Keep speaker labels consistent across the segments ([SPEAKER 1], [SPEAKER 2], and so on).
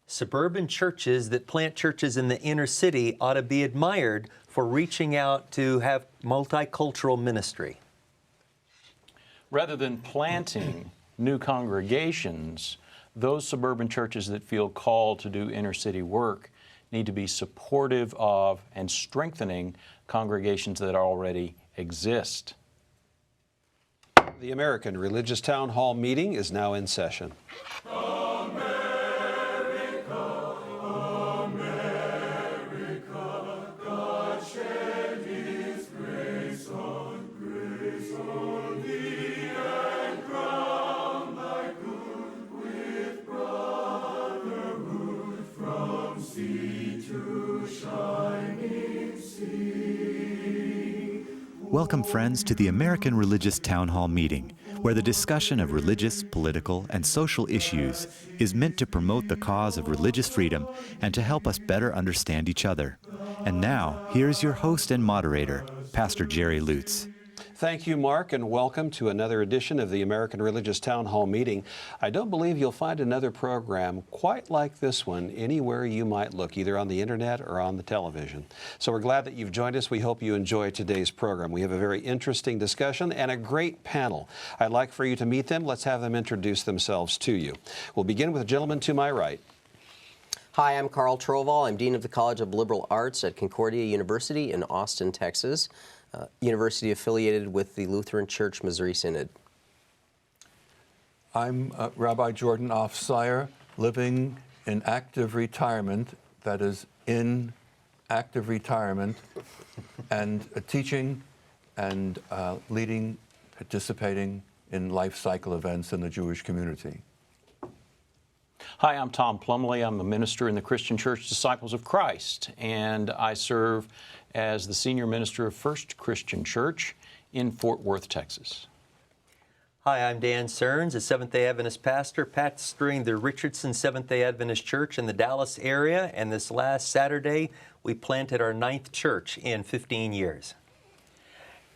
[SPEAKER 1] Suburban churches that plant churches in the inner city ought to be admired for reaching out to have multicultural ministry.
[SPEAKER 2] Rather than planting new congregations, those suburban churches that feel called to do inner city work need to be supportive of and strengthening congregations that already exist.
[SPEAKER 3] The American Religious Town Hall meeting is now in session.
[SPEAKER 4] Welcome, friends, to the American Religious Town Hall meeting, where the discussion of religious, political, and social issues is meant to promote the cause of religious freedom and to help us better understand each other. And now, here's your host and moderator, Pastor Jerry Lutz.
[SPEAKER 3] Thank you, Mark, and welcome to another edition of the American Religious Town Hall meeting. I don't believe you'll find another program quite like this one anywhere you might look, either on the internet or on the television. So we're glad that you've joined us. We hope you enjoy today's program. We have a very interesting discussion and a great panel. I'd like for you to meet them. Let's have them introduce themselves to you. We'll begin with the gentleman to my right.
[SPEAKER 5] Hi, I'm Carl Troval. I'm Dean of the College of Liberal Arts at Concordia University in Austin, Texas. University affiliated with the Lutheran Church Missouri Synod.
[SPEAKER 6] I'm Rabbi Jordan Offsire, living in active retirement, that is in active retirement, and teaching and leading, participating in life cycle events in the Jewish community.
[SPEAKER 2] Hi, I'm Tom Plumley. I'm a minister in the Christian Church Disciples of Christ, and I serve as the senior minister of First Christian Church in Fort Worth, Texas.
[SPEAKER 1] Hi, I'm Dan Stearns, a Seventh-day Adventist pastor pastoring the Richardson Seventh-day Adventist Church in the Dallas area, and this last Saturday we planted our 9th church in 15 years.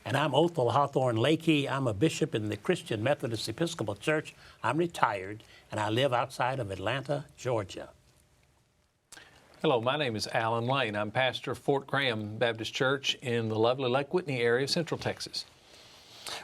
[SPEAKER 7] And I'm Othel Hawthorne Lakey. I'm a bishop in the Christian Methodist Episcopal Church. I'm retired, and I live outside of Atlanta, Georgia.
[SPEAKER 8] Hello, my name is Alan Lane. I'm pastor of Fort Graham Baptist Church in the lovely Lake Whitney area of Central Texas.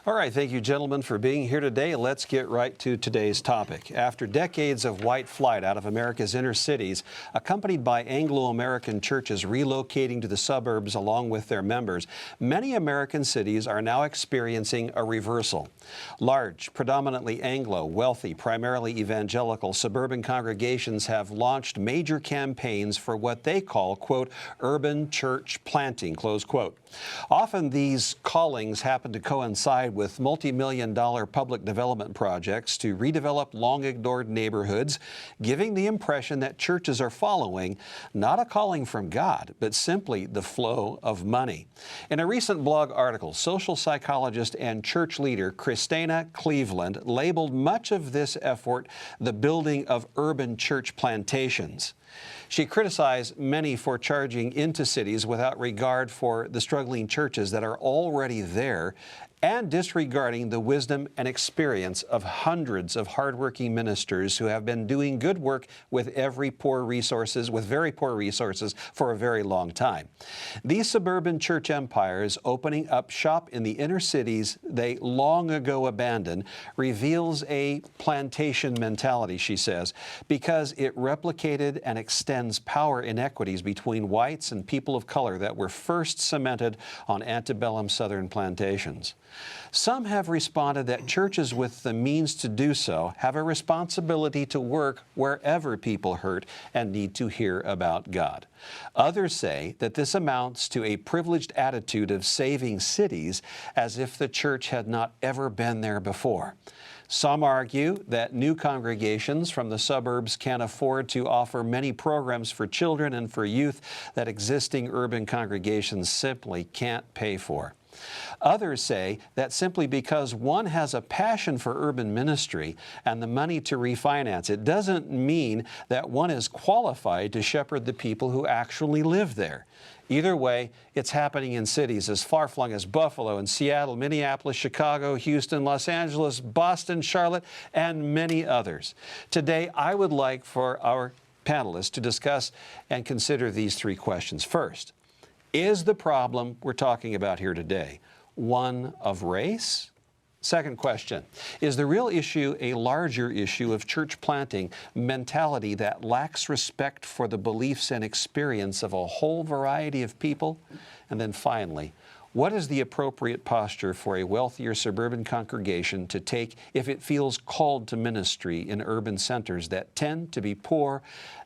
[SPEAKER 3] All right, thank you, gentlemen, for being here today. Let's get right to today's topic. After decades of white flight out of America's inner cities, accompanied by Anglo-American churches relocating to the suburbs along with their members, many American cities are now experiencing a reversal. Large, predominantly Anglo, wealthy, primarily evangelical suburban congregations have launched major campaigns for what they call, quote, urban church planting, close quote. Often these callings happen to coincide with multi-million-dollar public development projects to redevelop long-ignored neighborhoods, giving the impression that churches are following not a calling from God, but simply the flow of money. In a recent blog article, social psychologist and church leader Christina Cleveland labeled much of this effort the building of urban church plantations. She criticized many for charging into cities without regard for the struggling churches that are already there and disregarding the wisdom and experience of hundreds of hardworking ministers who have been doing good work with very poor resources for a very long time. These suburban church empires opening up shop in the inner cities they long ago abandoned reveals a plantation mentality, she says, because it replicated and extends power inequities between whites and people of color that were first cemented on antebellum Southern plantations. Some have responded that churches with the means to do so have a responsibility to work wherever people hurt and need to hear about God. Others say that this amounts to a privileged attitude of saving cities as if the church had not ever been there before. Some argue that new congregations from the suburbs can afford to offer many programs for children and for youth that existing urban congregations simply can't pay for. Others say that simply because one has a passion for urban ministry and the money to refinance it doesn't mean that one is qualified to shepherd the people who actually live there. Either way, it's happening in cities as far-flung as Buffalo and Seattle, Minneapolis, Chicago, Houston, Los Angeles, Boston, Charlotte, and many others. Today, I would like for our panelists to discuss and consider these three questions. First, is the problem we're talking about here today one of race? Second question, is the real issue a larger issue of church planting mentality that lacks respect for the beliefs and experience of a whole variety of people? And then finally, what is the appropriate posture for a wealthier suburban congregation to take if it feels called to ministry in urban centers that tend to be poor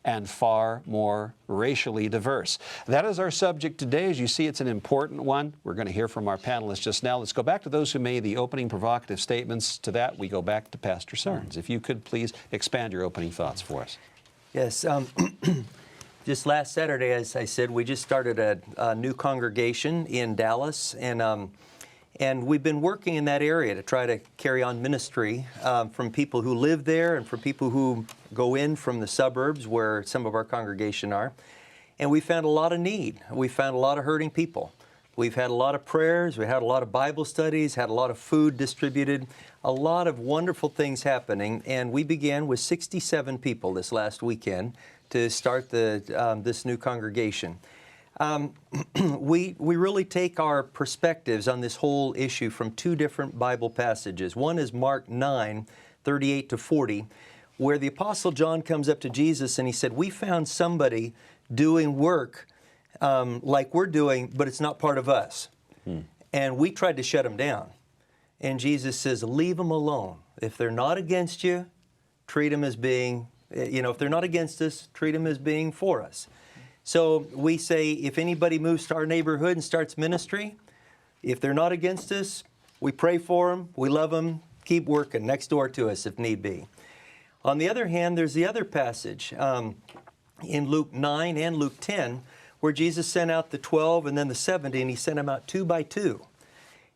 [SPEAKER 3] and far more racially diverse? That is our subject today. As you see, it's an important one. We're going to hear from our panelists just now. Let's go back to those who made the opening provocative statements. To that, we go back to Pastor Cerns. If you could please expand your opening thoughts for us.
[SPEAKER 1] Yes. Just last Saturday, as I said, we just started a new congregation in Dallas, and we've been working in that area to try to carry on ministry from people who live there and from people who go in from the suburbs where some of our congregation are. And we found a lot of need. We found a lot of hurting people. We've had a lot of prayers. We had a lot of Bible studies, had a lot of food distributed, a lot of wonderful things happening. And we began with 67 people this last weekend to start this new congregation. We really take our perspectives on this whole issue from two different Bible passages. One is Mark 9, 38 to 40, where the Apostle John comes up to Jesus and he said, we found somebody doing work like we're doing, but it's not part of us. And we tried to shut him down. And Jesus says, leave them alone. If they're not against you, treat them as being, if they're not against us, treat them as being for us. So we say, if anybody moves to our neighborhood and starts ministry, if they're not against us, we pray for them, we love them, keep working next door to us if need be. On the other hand, there's the other passage in Luke 9 and Luke 10, where Jesus sent out the 12 and then the 70, and he sent them out 2 by 2.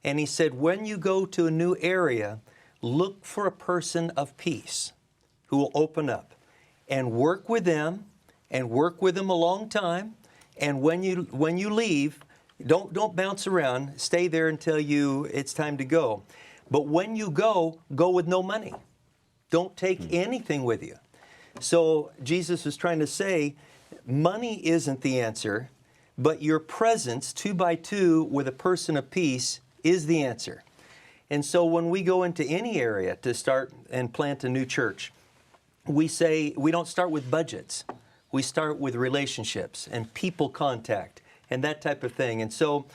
[SPEAKER 1] And he said, when you go to a new area, look for a person of peace who will open up and work with them a long time. And when you leave, don't bounce around. Stay there until it's time to go. But when you go with no money. Don't take anything with you. So Jesus was trying to say, money isn't the answer, but your presence 2 by 2 with a person of peace is the answer. And so when we go into any area to start and plant a new church, we say we don't start with budgets. We start with relationships and people contact and that type of thing. And so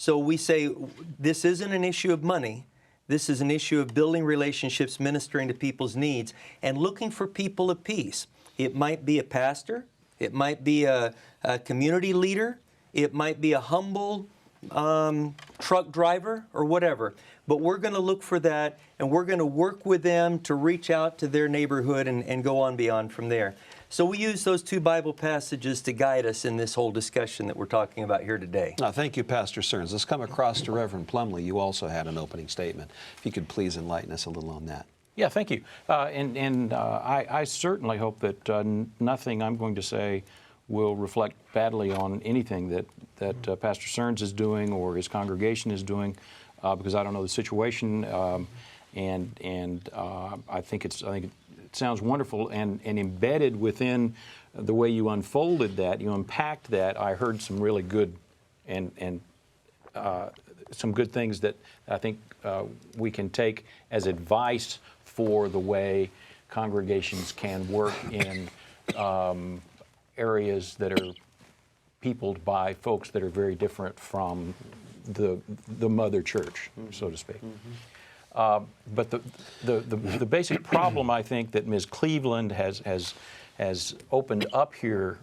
[SPEAKER 1] we say this isn't an issue of money. This is an issue of building relationships, ministering to people's needs, and looking for people of peace. It might be a pastor. It might be a community leader. It might be a humble truck driver or whatever. But we're going to look for that, and we're going to work with them to reach out to their neighborhood and go on beyond from there. So we use those two Bible passages to guide us in this whole discussion that we're talking about here today.
[SPEAKER 3] Thank you, Pastor Cerns. Let's come across to Reverend Plumley. You also had an opening statement. If you could please enlighten us a little on that.
[SPEAKER 2] Yeah, thank you. I certainly hope that nothing I'm going to say will reflect badly on anything that Pastor Cerns is doing or his congregation is doing, because I don't know the situation, and I think it sounds wonderful, and embedded within the way you unfolded that, you unpacked that. I heard some really good and some good things that I think we can take as advice for the way congregations can work in areas that are peopled by folks that are very different from the mother church, so to speak. But the basic problem, I think, that Ms. Cleveland has opened up here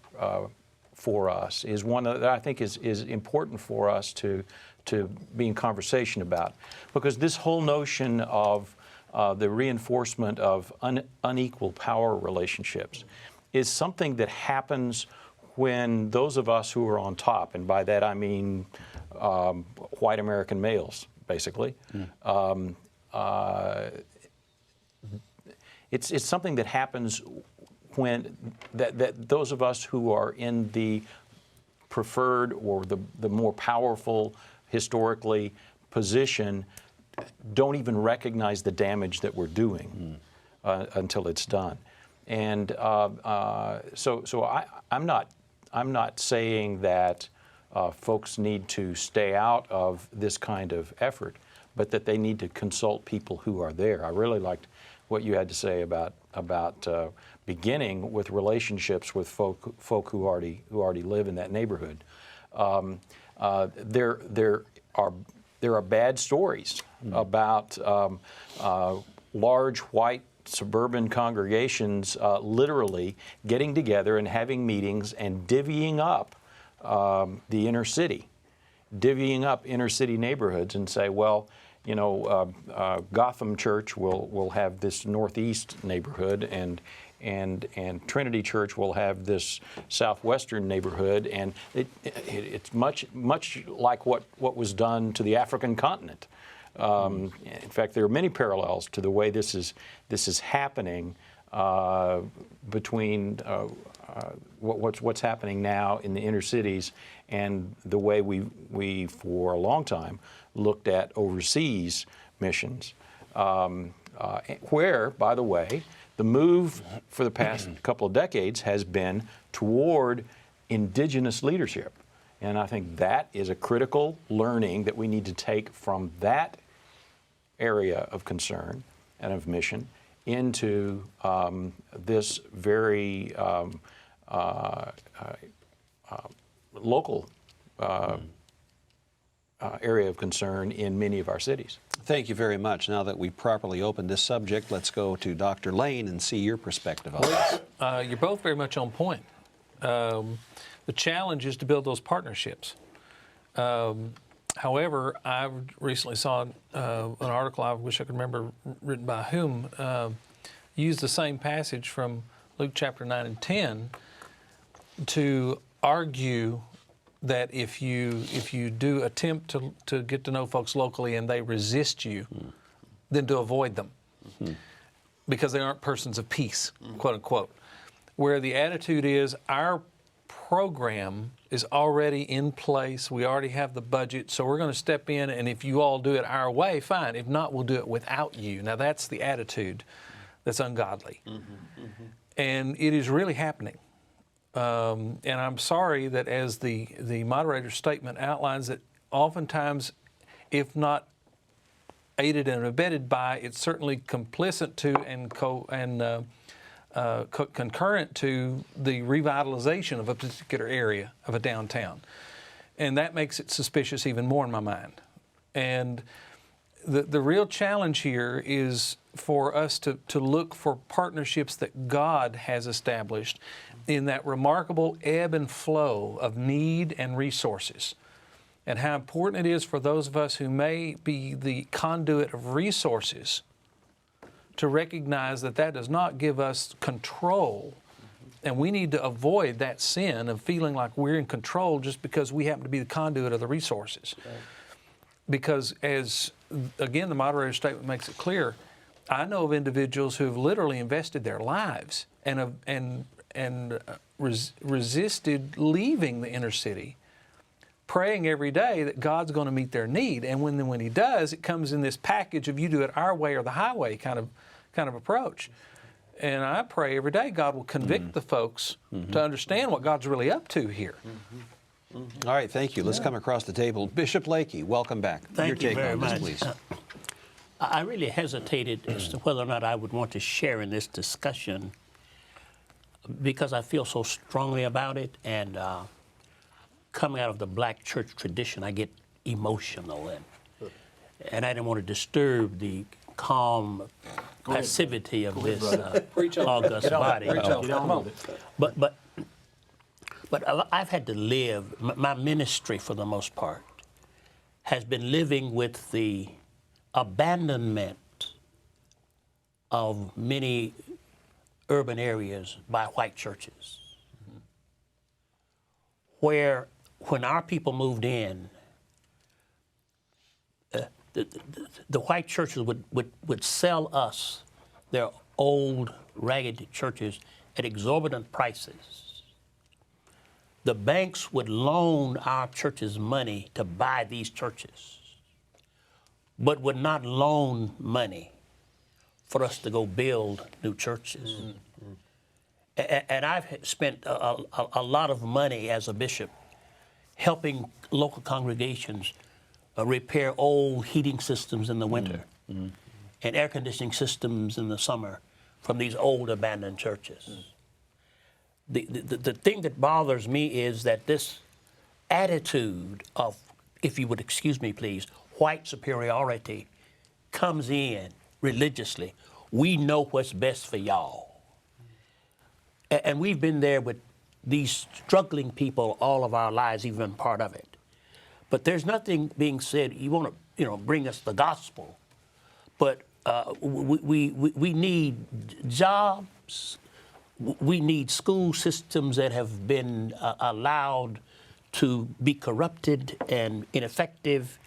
[SPEAKER 2] for us is one that I think is important for us to be in conversation about, because this whole notion of the reinforcement of unequal power relationships is something that happens when those of us who are on top, and by that I mean white American males, basically, it's something that happens when that those of us who are in the preferred or the more powerful historically position don't even recognize the damage that we're doing until it's done. And I'm not saying that folks need to stay out of this kind of effort, but that they need to consult people who are there. I really liked what you had to say about beginning with relationships with folk who already live in that neighborhood. There are bad stories about large white suburban congregations literally getting together and having meetings and divvying up the inner city, divvying up inner city neighborhoods, and say, well, you know, Gotham Church will have this northeast neighborhood, and Trinity Church will have this southwestern neighborhood, and it's much like what was done to the African continent. In fact, there are many parallels to the way this is happening between what's happening now in the inner cities and the way we for a long time looked at overseas missions, where, by the way, the move for the past couple of decades has been toward indigenous leadership. And I think that is a critical learning that we need to take from that area of concern and of mission into this very local area of concern in many of our cities.
[SPEAKER 3] Thank you very much. Now that we've properly opened this subject, let's go to Dr. Lane and see your perspective on it.
[SPEAKER 8] You're both very much on point. The challenge is to build those partnerships. However, I recently saw an article, I wish I could remember written by whom, used the same passage from Luke chapter 9 and 10 to argue that if you do attempt to get to know folks locally and they resist you, then to avoid them because they aren't persons of peace, quote unquote. Where the attitude is our program is already in place, we already have the budget, so we're going to step in, and if you all do it our way, fine. If not, we'll do it without you. Now that's the attitude that's ungodly. And it is really happening. And I'm sorry that as the moderator's statement outlines that oftentimes, if not aided and abetted by, it's certainly complicit to and concurrent to the revitalization of a particular area of a downtown. And that makes it suspicious even more in my mind. And the real challenge here is for us to look for partnerships that God has established in that remarkable ebb and flow of need and resources, and how important it is for those of us who may be the conduit of resources to recognize that that does not give us control, and we need to avoid that sin of feeling like we're in control just because we happen to be the conduit of the resources. Right. Because as, again, the moderator's statement makes it clear, I know of individuals who have literally invested their lives and resisted leaving the inner city, praying every day that God's going to meet their need. And when He does, it comes in this package of you do it our way or the highway kind of approach. And I pray every day God will convict the folks to understand what God's really up to here.
[SPEAKER 3] All right, thank you. Let's come across the table. Bishop Lakey, welcome back.
[SPEAKER 7] Thank you very much.
[SPEAKER 3] Please.
[SPEAKER 7] I really hesitated as to whether or not I would want to share in this discussion because I feel so strongly about it, and coming out of the black church tradition, I get emotional, and I didn't want to disturb the calm passivity of this august body. But I've had to live, my ministry for the most part has been living with the abandonment of many urban areas by white churches, where when our people moved in, the white churches would sell us their old ragged churches at exorbitant prices. The banks would loan our churches money to buy these churches, but would not loan money for us to go build new churches. And I've spent a lot of money as a bishop helping local congregations repair old heating systems in the winter and air conditioning systems in the summer from these old abandoned churches. The thing that bothers me is that this attitude of, if you would excuse me please, white superiority comes in religiously. We know what's best for y'all. And we've been there with these struggling people all of our lives, even part of it. But there's nothing being said, you want to bring us the gospel, but we need jobs, we need school systems that have been allowed to be corrupted and ineffective.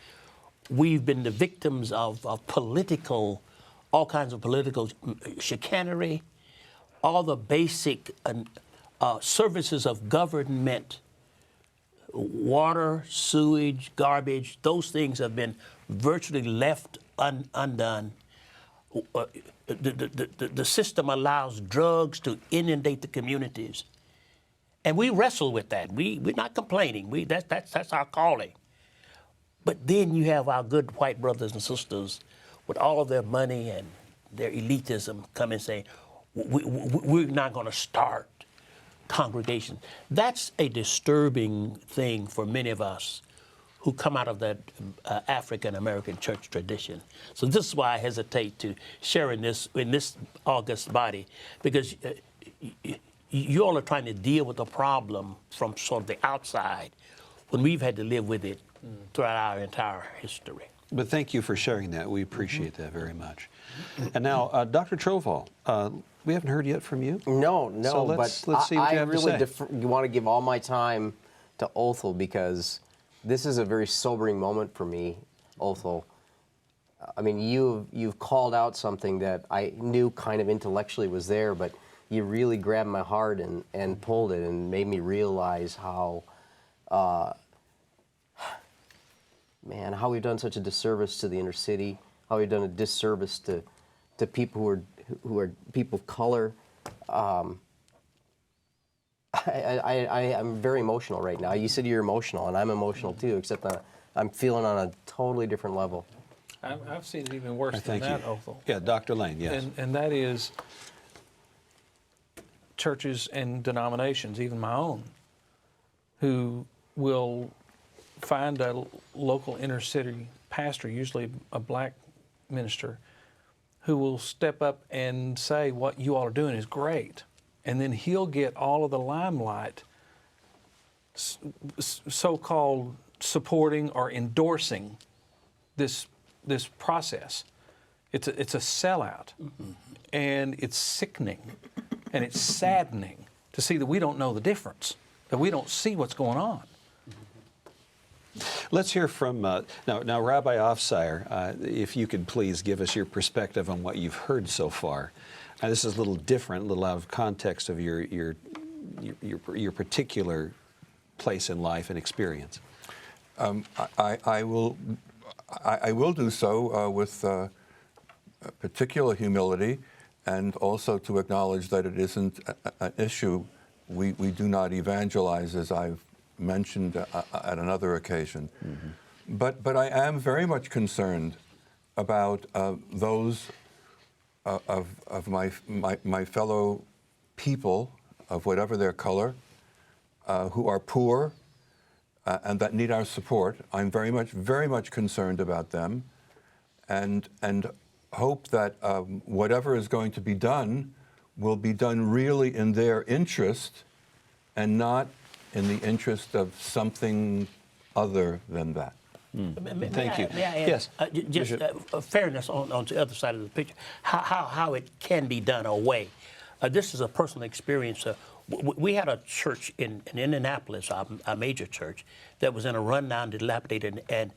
[SPEAKER 7] We've been the victims of all kinds of political chicanery. All the basic services of government, water, sewage, garbage, those things have been virtually left undone. The system allows drugs to inundate the communities. And we wrestle with that. We're not complaining. That's our calling. But then you have our good white brothers and sisters with all of their money and their elitism come and say, we're not going to start congregations. That's a disturbing thing for many of us who come out of that African-American church tradition. So this is why I hesitate to share in this august body, because you all are trying to deal with the problem from sort of the outside when we've had to live with it throughout our entire history.
[SPEAKER 3] But thank you for sharing that. We appreciate that very much. And now, Dr. Trovall, we haven't heard yet from you.
[SPEAKER 5] No,
[SPEAKER 3] So let's see what you have to say.
[SPEAKER 5] You want to give all my time to Othel because this is a very sobering moment for me, Othel. I mean, you've called out something that I knew kind of intellectually was there, but you really grabbed my heart and pulled it and made me realize how, how we've done such a disservice to the inner city, how we've done a disservice to people who are people of color. I'm very emotional right now. You said you're emotional, and I'm emotional too, except that I'm feeling on a totally different level.
[SPEAKER 8] I've seen it even worse than that, Othel.
[SPEAKER 3] Yeah, Dr. Lane, yes.
[SPEAKER 8] And that is churches and denominations, even my own, who will find a local inner city pastor, usually a black minister, who will step up and say what you all are doing is great. And then he'll get all of the limelight, so-called supporting or endorsing this process. It's a sellout, and it's sickening, and it's saddening to see that we don't know the difference, that we don't see what's going on.
[SPEAKER 3] Let's hear from, now Rabbi Ofsire, if you could please give us your perspective on what you've heard so far. This is a little different, a little out of context of your particular place in life and experience.
[SPEAKER 6] I will do so with particular humility, and also to acknowledge that it isn't an issue. We do not evangelize, as I've mentioned at another occasion. Mm-hmm. But I am very much concerned about those of my fellow people, of whatever their color, who are poor and that need our support. I'm very much concerned about them, and hope that whatever is going to be done will be done really in their interest and not in the interest of something other than that.
[SPEAKER 3] Thank you.
[SPEAKER 7] May I add,
[SPEAKER 3] yes.
[SPEAKER 7] Just fairness on the other side of the picture, how it can be done or way. This is a personal experience. We had a church in Indianapolis, a major church, that was in a rundown, dilapidated, and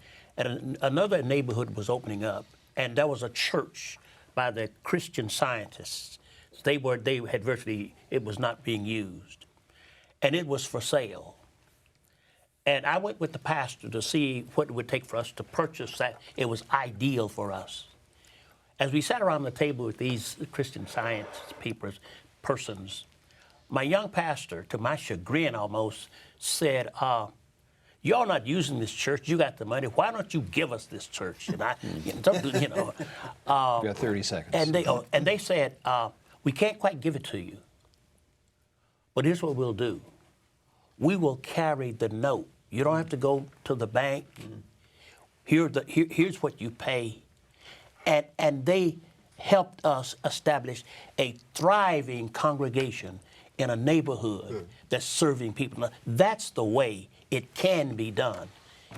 [SPEAKER 7] another neighborhood was opening up, and there was a church by the Christian Scientists. They had virtually, it was not being used, and it was for sale. And I went with the pastor to see what it would take for us to purchase that. It was ideal for us. As we sat around the table with these Christian Science persons, my young pastor, to my chagrin almost, said, y'all not using this church. You got the money. Why don't you give us this church? And I, you know,
[SPEAKER 3] You got 30 seconds.
[SPEAKER 7] and they said, we can't quite give it to you. But here's what we'll do. We will carry the note. You don't have to go to the bank. Here's what you pay. And they helped us establish a thriving congregation in a neighborhood that's serving people. Now, that's the way it can be done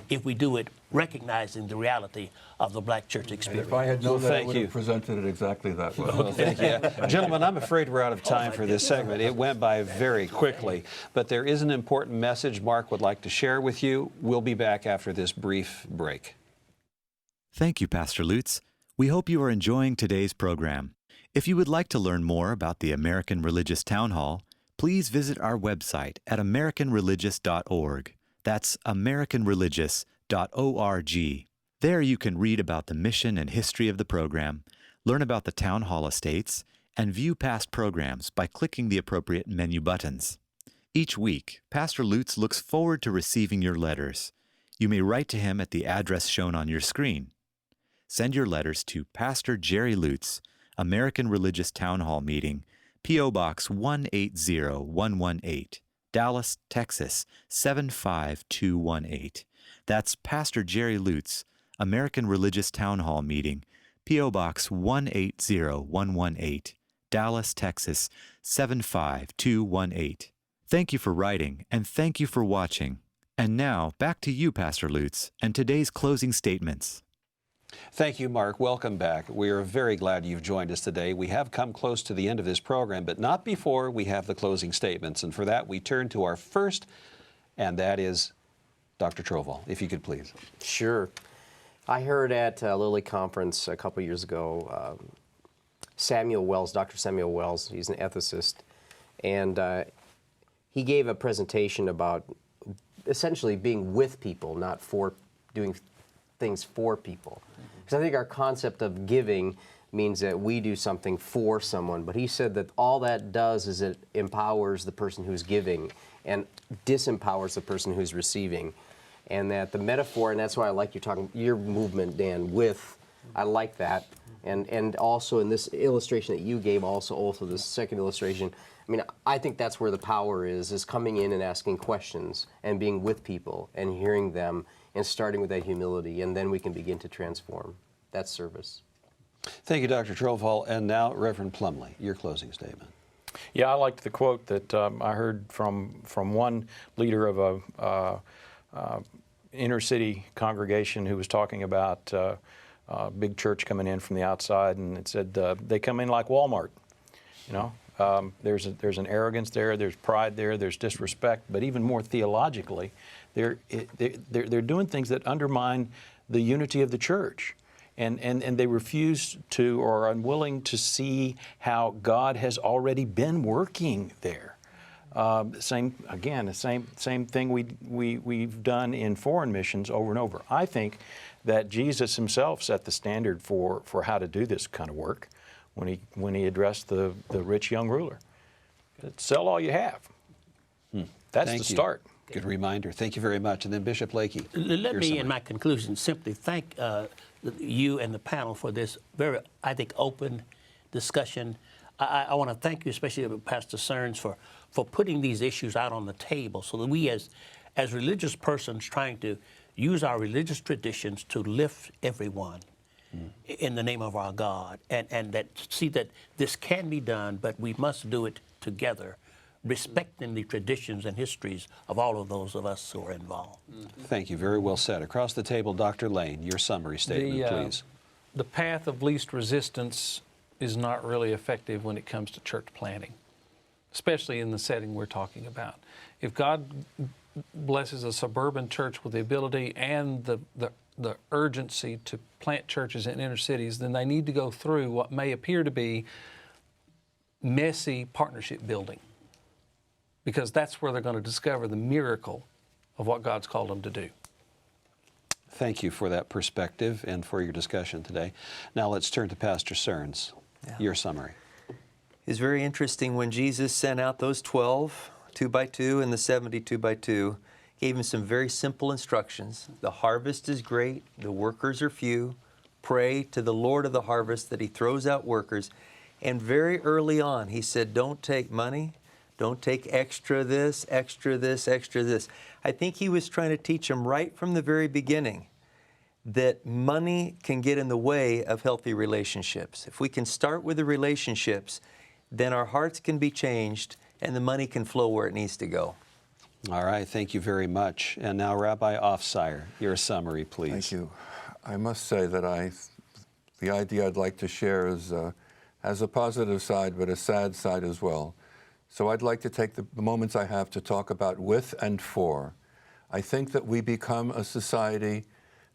[SPEAKER 7] if we do it recognizing the reality of the black church experience.
[SPEAKER 6] If I had known that, I
[SPEAKER 3] thank
[SPEAKER 6] would
[SPEAKER 3] you.
[SPEAKER 6] have presented it exactly that way.
[SPEAKER 3] Well, thank you. Gentlemen, I'm afraid we're out of time for this segment. It went by very quickly, but there is an important message Mark would like to share with you. We'll be back after this brief break.
[SPEAKER 4] Thank you, Pastor Lutz. We hope you are enjoying today's program. If you would like to learn more about the American Religious Town Hall, please visit our website at americanreligious.org. That's americanreligious.org. There you can read about the mission and history of the program, learn about the Town Hall estates, and view past programs by clicking the appropriate menu buttons. Each week, Pastor Lutz looks forward to receiving your letters. You may write to him at the address shown on your screen. Send your letters to Pastor Jerry Lutz, American Religious Town Hall Meeting, P.O. Box 180118, Dallas, Texas 75218. That's Pastor Jerry Lutz, American Religious Town Hall Meeting, P.O. Box 180118, Dallas, Texas 75218. Thank you for writing, and thank you for watching. And now, back to you, Pastor Lutz, and today's closing statements.
[SPEAKER 3] Thank you, Mark. Welcome back. We are very glad you've joined us today. We have come close to the end of this program, but not before we have the closing statements. And for that, we turn to our first, and that is Dr. Trovall, if you could please.
[SPEAKER 5] Sure. I heard at a Lilly conference a couple years ago, Samuel Wells, Dr. Samuel Wells, he's an ethicist, and he gave a presentation about essentially being with people, not for doing things for people. Because I think our concept of giving means that we do something for someone, but he said that all that does is it empowers the person who's giving and disempowers the person who's receiving. And that the metaphor, and that's why I like your movement, Dan, with, I like that. And also in this illustration that you gave, also this second illustration, I mean, I think that's where the power is coming in and asking questions and being with people and hearing them and starting with that humility, and then we can begin to transform. That's service.
[SPEAKER 3] Thank you, Dr. Trovall. And now, Reverend Plumley, your closing statement.
[SPEAKER 2] Yeah, I liked the quote that I heard from one leader of a inner city congregation who was talking about a big church coming in from the outside, and it said they come in like Walmart. You know, there's an arrogance there, there's pride there, there's disrespect, but even more theologically, they're doing things that undermine the unity of the church. And they refuse to or are unwilling to see how God has already been working there. Same thing we've done in foreign missions over and over. I think that Jesus himself set the standard for how to do this kind of work when he addressed the rich young ruler. Sell all you have. That's the start.
[SPEAKER 3] Good reminder. Thank you very much. And then Bishop Lakey.
[SPEAKER 7] Let me, in my conclusion, simply thank you and the panel for this very, I think, open discussion. I want to thank you, especially Pastor Cerns, for putting these issues out on the table so that we as religious persons trying to use our religious traditions to lift everyone in the name of our God, and that see that this can be done, but we must do it together, respecting the traditions and histories of all of those of us who are involved.
[SPEAKER 3] Thank you. Very well said. Across the table, Dr. Lane, your summary statement, please.
[SPEAKER 8] The path of least resistance is not really effective when it comes to church planting, especially in the setting we're talking about. If God blesses a suburban church with the ability and the urgency to plant churches in inner cities, then they need to go through what may appear to be messy partnership building, because that's where they're going to discover the miracle of what God's called them to do.
[SPEAKER 3] Thank you for that perspective and for your discussion today. Now let's turn to Pastor Cerns. Your summary.
[SPEAKER 1] It's very interesting when Jesus sent out those 12, 2 by 2, and the 70, 2 by 2, gave them some very simple instructions. The harvest is great, the workers are few. Pray to the Lord of the harvest that He throws out workers. And very early on, He said, don't take money, don't take extra this, extra this, extra this. I think He was trying to teach them right from the very beginning that money can get in the way of healthy relationships. If we can start with the relationships, then our hearts can be changed and the money can flow where it needs to go.
[SPEAKER 3] All right, thank you very much. And now, Rabbi Offsire, your summary, please.
[SPEAKER 6] Thank you. I must say that the idea I'd like to share has a positive side, but a sad side as well. So I'd like to take the moments I have to talk about with and for. I think that we become a society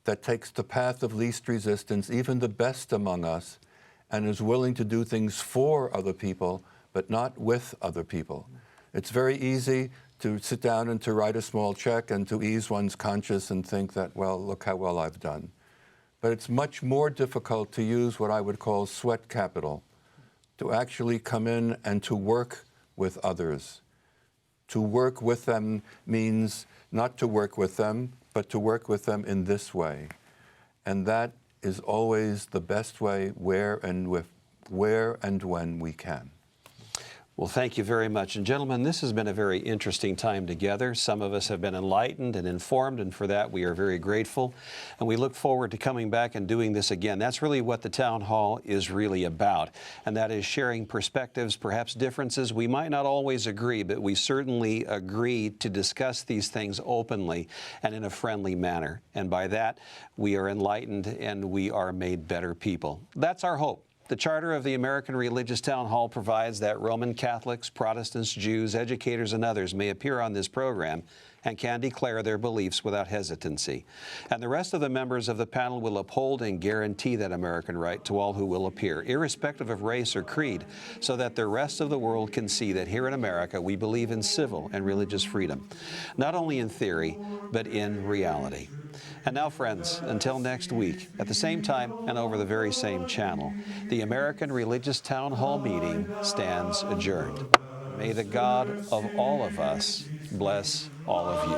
[SPEAKER 6] that takes the path of least resistance, even the best among us, and is willing to do things for other people, but not with other people. It's very easy to sit down and to write a small check and to ease one's conscience and think that, well, look how well I've done. But it's much more difficult to use what I would call sweat capital, to actually come in and to work with others. To work with them means not to work with them, but to work with them in this way. And that is always the best way where and when we can.
[SPEAKER 3] Well, thank you very much. And gentlemen, this has been a very interesting time together. Some of us have been enlightened and informed, and for that we are very grateful. And we look forward to coming back and doing this again. That's really what the Town Hall is really about, and that is sharing perspectives, perhaps differences. We might not always agree, but we certainly agree to discuss these things openly and in a friendly manner. And by that, we are enlightened and we are made better people. That's our hope. The Charter of the American Religious Town Hall provides that Roman Catholics, Protestants, Jews, educators, and others may appear on this program and can declare their beliefs without hesitancy. And the rest of the members of the panel will uphold and guarantee that American right to all who will appear, irrespective of race or creed, so that the rest of the world can see that here in America we believe in civil and religious freedom, not only in theory, but in reality. And now, friends, until next week, at the same time and over the very same channel, the American Religious Town Hall meeting stands adjourned. May the God of all of us bless all of you.